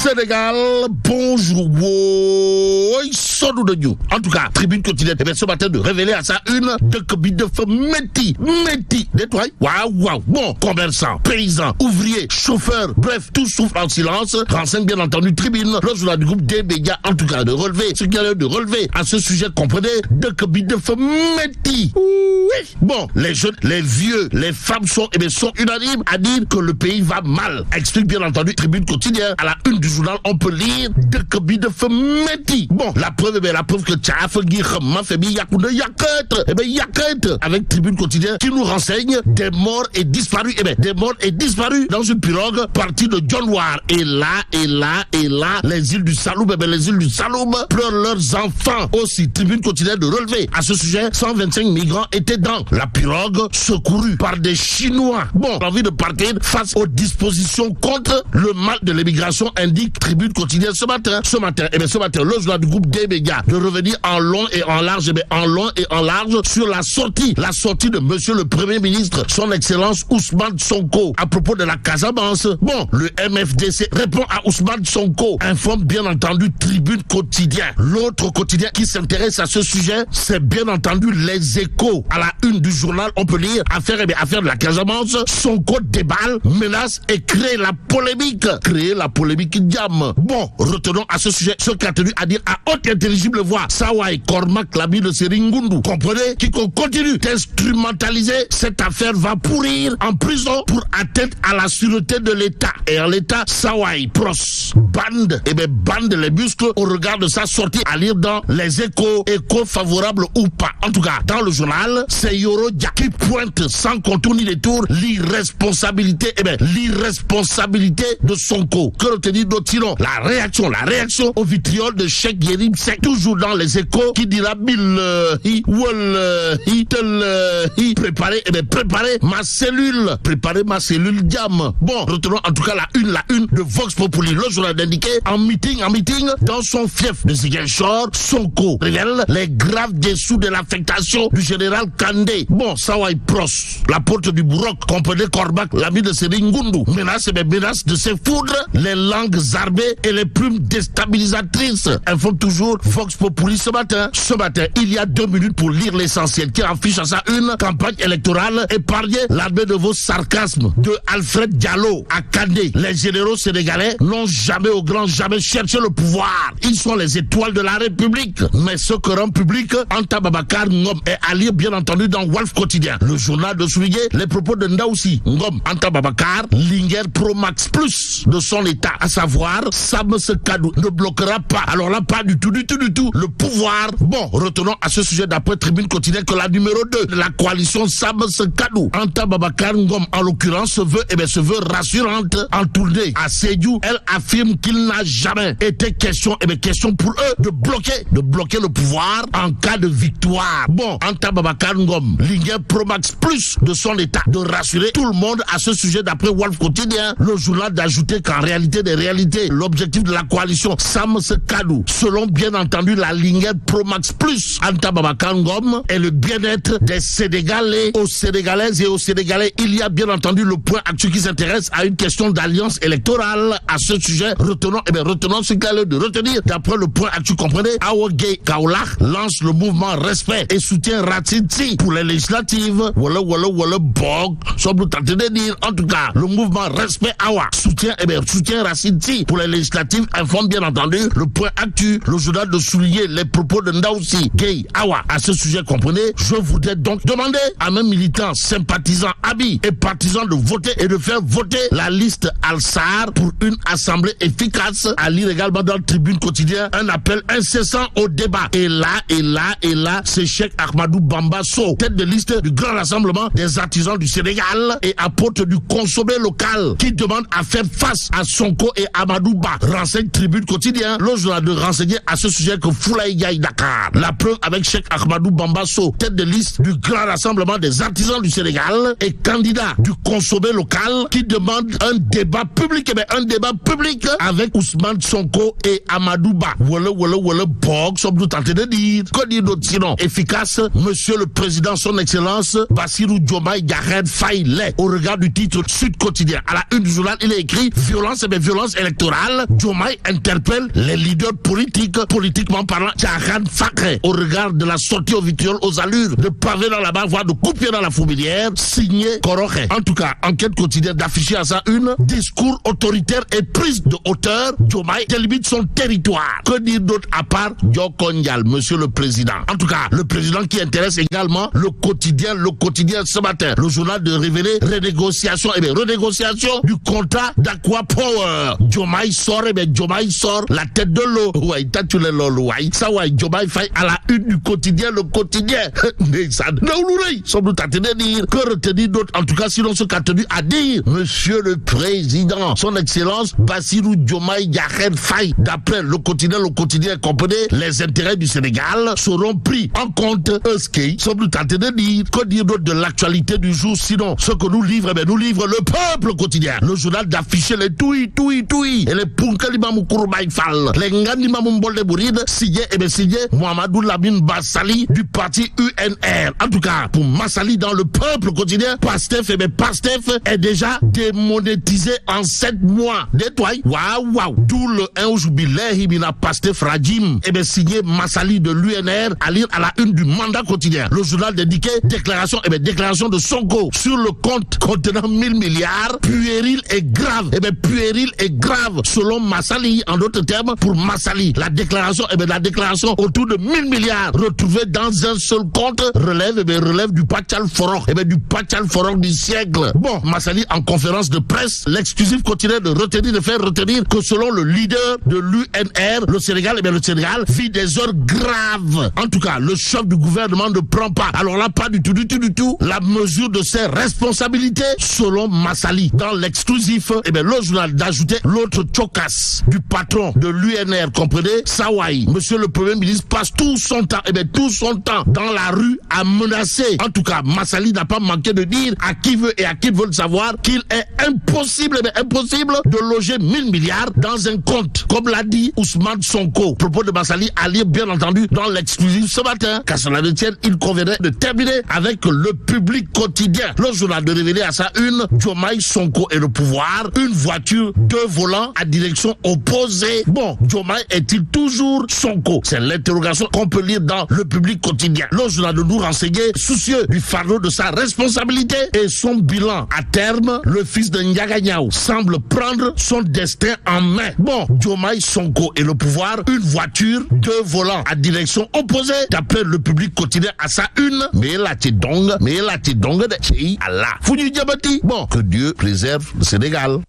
Sénégal, bonjour. En tout cas, Tribune quotidienne, ce matin de révéler à sa une de Kobi de feu Métis, détoile, waouh. Bon, commerçants, paysans, ouvriers, chauffeurs, bref, tout souffre en silence. Renseigne bien entendu Tribune, le journal du groupe des médias, en tout cas de relever, ce qu'il y a de relever à ce sujet, comprenez, de Kobi de feu Métis. Oui. Bon, les jeunes, les vieux, les femmes sont unanimes à dire que le pays va mal. Explique bien entendu Tribune quotidienne. À la une du journal, on peut lire de Kobi de feu Métis. Bon, la preuve que Tchaf, Guirama, Fébi, Yakoune, Yaket, avec Tribune quotidienne qui nous renseigne des morts et disparus. Des morts et disparus dans une pirogue partie de John War. Et là, les îles du Saloum, les îles du Saloum pleurent leurs enfants. Aussi, Tribune quotidienne de relever à ce sujet, 125 migrants étaient dans la pirogue secourus par des Chinois. Bon, envie de partir face aux dispositions contre le mal de l'immigration, indique Tribune quotidienne ce matin, le journal du groupe des médias de revenir en long et en large, sur la sortie de monsieur le Premier ministre, son Excellence Ousmane Sonko, à propos de la Casamance. Bon, le MFDC répond à Ousmane Sonko, informe bien entendu Tribune quotidien. L'autre quotidien qui s'intéresse à ce sujet, c'est bien entendu Les Échos. À la une du journal, on peut lire affaire de la Casamance, Sonko déballe, menace et crée la polémique. Diam. Bon, retenons à ce sujet ce qu'a tenu à dire à haute intelligible voix Sawai Cormac, l'ami de Seringundu. Comprenez, qui continue d'instrumentaliser cette affaire va pourrir en prison pour atteinte à la sûreté de l'État. Et en l'État, Sawai Pros bande les muscles au regard de sa sortie, à lire dans Les Échos, échos favorables ou pas. En tout cas, dans le journal, c'est Yoro Dia qui pointe sans contour ni détour l'irresponsabilité de Sonko. Que retenir d'autre sinon la réaction au vitriol de Cheikh Yérim Seck, toujours dans Les Échos, qui dira préparer ma cellule diam. Bon, retenons en tout cas la une de Vox Populi, le journal indiqué en meeting dans son fief de Ziguinchor. Sonko révèle les graves dessous de l'affectation du général Kandé. Bon, Sawai Pros, la porte du Bourroc, comprenez Corbac, l'ami de Seringundu, menace de ses foudres, les langues armées et les plumes déstabilisatrices. Informe toujours Vox Populi ce matin, il y a 2 minutes pour lire l'essentiel, qui affiche à sa une campagne électorale. Épargnez l'armée de vos sarcasmes. De Alfred Diallo à Kandé, les généraux sénégalais n'ont jamais cherché le pouvoir. Ils sont les étoiles de la République. Mais ce que rend public Anta Babacar Ngom est à lire bien entendu dans Walf Quotidien. Le journal de souligner les propos de Ndaoussi Ngom Anta Babacar, Linger Pro Max Plus de son état, à savoir Sam Sekadou ne bloquera pas. Alors là, pas du tout le pouvoir. Bon, retenons à ce sujet d'après Tribune quotidienne que la numéro 2 de la coalition Sam Sekadou, Anta Babacar Ngom en l'occurrence, se veut rassurante en tournée à Sédhiou. Elle affirme qu'il n'a jamais été question pour eux de bloquer le pouvoir en cas de victoire. Bon, Anta Babacar Ngom, Linger Pro Max Plus de son état, de rassurer tout le monde à ce sujet d'après Walf Quotidien. Le journal d'ajouter qu'en réalité des réalités, l'objectif de la coalition Sam Sekadou, selon bien entendu la Linger Pro Max Plus, Anta Babacar Ngom, est le bien-être des Sénégalais, aux Sénégalaises et aux Sénégalais. Il y a bien entendu le point actuel qui s'intéresse à une question d'alliance électorale. À ce sujet, retenons ce qu'il y a lieu de retenir. D'après le point actuel, comprenez, Awogé Kaolach lance le mouvement Respect et soutient Ratiti pour les législatives. Voilà, Bog, semble tenter de dire. En tout cas, le mouvement Respect Awa soutient Ratiti pour les législatives, informe bien entendu le point actuel. Le journal de souligner les propos de Ndaoussi Gay Awa. À ce sujet, comprenez, je voudrais donc demander à mes militants, sympathisants, amis et partisans de voter et de faire voter la liste Al-Sar pour une assemblée efficace. À lire également dans le Tribune quotidien un appel incessant au débat. Et là, c'est Cheikh Ahmadou Bamba Sow, tête de liste du Grand Rassemblement des artisans du Sénégal et apôtre du consommé local, qui demande à faire face à Sonko et Amadou Ba. Renseigne Tribune quotidien, le journal de renseigner à ce sujet sujet que Foulaye Gaye Dakar. La preuve avec Cheikh Ahmadou Bambasso, tête de liste du Grand Rassemblement des artisans du Sénégal et candidat du consommé local qui demande un débat public, un débat public avec Ousmane Sonko et Amadou Ba. Voilà, bog, sommes-nous tentés de dire. Que dire d'autre sinon? Efficace, monsieur le président, son excellence, Bassirou Diomaye Diakhar Faye l'est. Au regard du titre Sud Quotidien, à la une du journal, il est écrit violence électorale. Diomaye interpelle les leaders politiquement parlant, Diakhar Faye. Au regard de la sortie au vitriol aux allures de pavé dans la barre, voire de coupier dans la fourmilière, signé Koroche. En tout cas, enquête quotidienne d'afficher à sa une, discours autoritaire et prise de hauteur, Diomaye délimite son territoire. Que dire d'autre à part Diokondial, monsieur le président? En tout cas, le président qui intéresse également le quotidien ce matin. Le journal de révéler renégociation du contrat d'Aqua Power. Diomaye sort, la tête de l'eau. Ouais, t'as tu les lolo, ouais. Ça, ouais, Diomaye Faye à la une du quotidien, le quotidien. Sommes-nous tentés de dire? Que retenir d'autre? En tout cas, sinon ce qu'a tenu à dire monsieur le président, son excellence Bassirou Diomaye Diakhar Faye. D'après le quotidien comprenez, les intérêts du Sénégal seront pris en compte. Sommes-nous tentés de dire? Que dire d'autre de l'actualité du jour? Sinon, ce que nous livre, le peuple quotidien. Le journal d'afficher les toui et les Punkalimamou Kouroubaï Fall, les Nganimamou Mbolde Bouride, signé Mohamedou Lamine Bassali du parti UNR. En tout cas, pour Massali dans le peuple quotidien, Pastef est déjà démonétisé en 7 mois. Détoile. Waouh. D'où le 1 jubilé Himina Pastef Rajim. Signé Massali de l'UNR à lire à la une du mandat quotidien. Le journal dédié déclaration de Sonko sur le compte contenant 1000 milliards. Puéril et grave. Selon Massali, en d'autres termes, pour Massali, la déclaration autour de 1000 milliards retrouvés dans un seul compte relève du Pachal Forok. Du Pachal Forok du siècle. Bon, Massali en conférence de presse, l'exclusif continue de faire retenir que selon le leader de l'UNR, le Sénégal vit des heures graves. En tout cas, le chef du gouvernement ne prend pas, alors là, pas du tout, la mesure de ses responsabilités, selon Massali. Dans l'exclusif, le journal d'ajouter l'autre chocasse du patron de l'UNR, comprenez, Sawai. Monsieur le Premier ministre passe tout son temps dans la rue à menacer. En tout cas, Massali n'a pas manqué de dire à qui veut le savoir qu'il est impossible de loger 1000 milliards dans un compte, comme l'a dit Ousmane Sonko. Propos de Massali à lire bien entendu dans l'exclusif ce matin. Qu'à cela ne tienne, il conviendrait de terminer avec le public quotidien. Le journal de révéler à sa une, Diomaye, Sonko et le pouvoir, une voiture, 2 volants à direction opposée. Bon, Diomaye est-il toujours Sonko? C'est l'interrogation qu'on peut lire dans le public quotidien. Le journal de nous renseigner, soucieux du fardeau de sa responsabilité et son bilan. À terme, le fils de Ndiaganyao semble prendre son destin en main. Bon, Diomaye, Sonko et le pouvoir, une voiture, 2 volants à direction opposée. D'après le public quotidien à sa une, mais la tidong de Chi Allah. Foudu Diabati. Bon, que Dieu préserve le Sénégal.